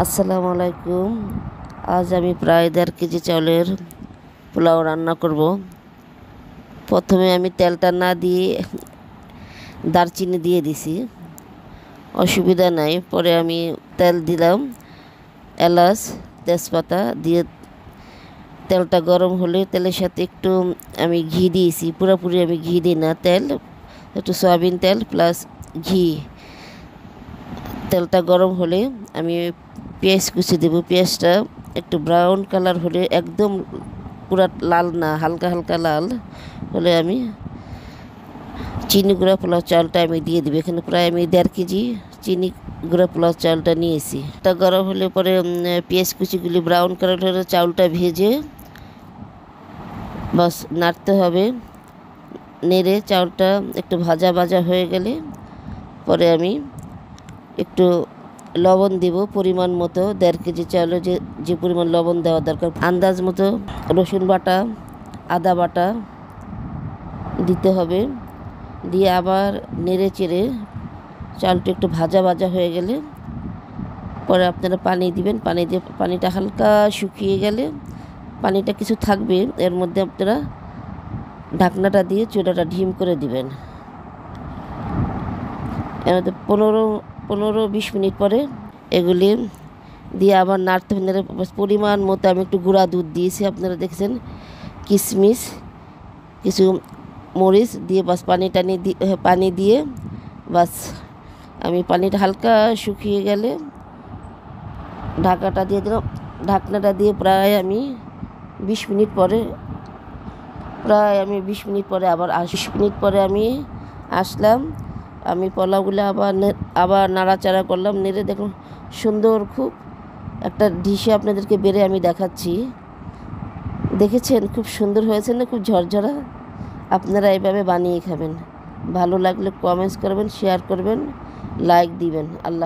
আসসালামু আলাইকুম। আজ আমি প্রায় 1.5 কেজি চাউলের পোলাও রান্না করব। প্রথমে আমি তেলটা না দিয়ে দারচিনি দিয়ে দিছি, অসুবিধা নাই। পরে আমি তেল দিলাম, এলাচ তেজপাতা দিয়ে তেলটা গরম হলে তেলের সাথে একটু আমি ঘি দিয়েছি। পুরোপুরি আমি ঘি দিই না, তেল একটু সয়াবিন তেল প্লাস ঘি। তেলটা গরম হলে আমি পেঁয়াজ কুচি দেব। পেঁয়াজটা একটু ব্রাউন কালার হলে, একদম পুরা লাল না, হালকা হালকা লাল হলে আমি চিনি গুঁড়া পোলাও চালটা আমি দিয়ে দেবো। এখানে প্রায় আমি 1.5 কেজি চিনি গুঁড়া পোলাও চালটা নিয়েছি। এটা গরম হলে পরে পেঁয়াজ কুচিগুলি ব্রাউন কালার হলে চাউলটা ভেজে বাস নাড়তে হবে। নেড়ে চাউলটা একটু ভাজা ভাজা হয়ে গেলে পরে আমি একটু লবণ দিব পরিমাণ মতো। 1.5 কেজি চাউলে যে পরিমাণ লবণ দেওয়া দরকার আন্দাজ মতো। রসুন বাটা, আদা বাটা দিতে হবে। দিয়ে আবার নেড়ে চেড়ে চালটা একটু ভাজা ভাজা হয়ে গেলে পরে আপনারা পানি দিবেন। পানি দিয়ে পানিটা হালকা শুকিয়ে গেলে, পানিটা কিছু থাকবে এর মধ্যে, আপনারা ঢাকনাটা দিয়ে চুলাটা ঢিম করে দিবেন। এর মধ্যে 15-20 মিনিট পরে এগুলি দিয়ে আবার নাড়তে হবে। পরিমাণ মতো আমি একটু গুঁড়া দুধ দিয়েছি, আপনারা দেখছেন, কিশমিশ, কিছু মরিচ দিয়ে বাস পানি দিয়ে বাস আমি পানিটা হালকা শুকিয়ে গেলে ঢাকাটা দিয়ে দিলাম। ঢাকনাটা দিয়ে প্রায় আমি 20 মিনিট পরে আবার 20 মিনিট পরে আমি আসলাম। আমি পোলাওগুলো আবার নাড়াচাড়া করলাম। নেড়ে দেখুন সুন্দর খুব একটা ডিশে আপনাদেরকে বেড়ে আমি দেখাচ্ছি। দেখেছেন খুব সুন্দর হয়েছে না, খুব ঝরঝরা। আপনারা এইভাবে বানিয়ে খাবেন। ভালো লাগলে কমেন্টস করবেন, শেয়ার করবেন, লাইক দিবেন। আল্লাহ।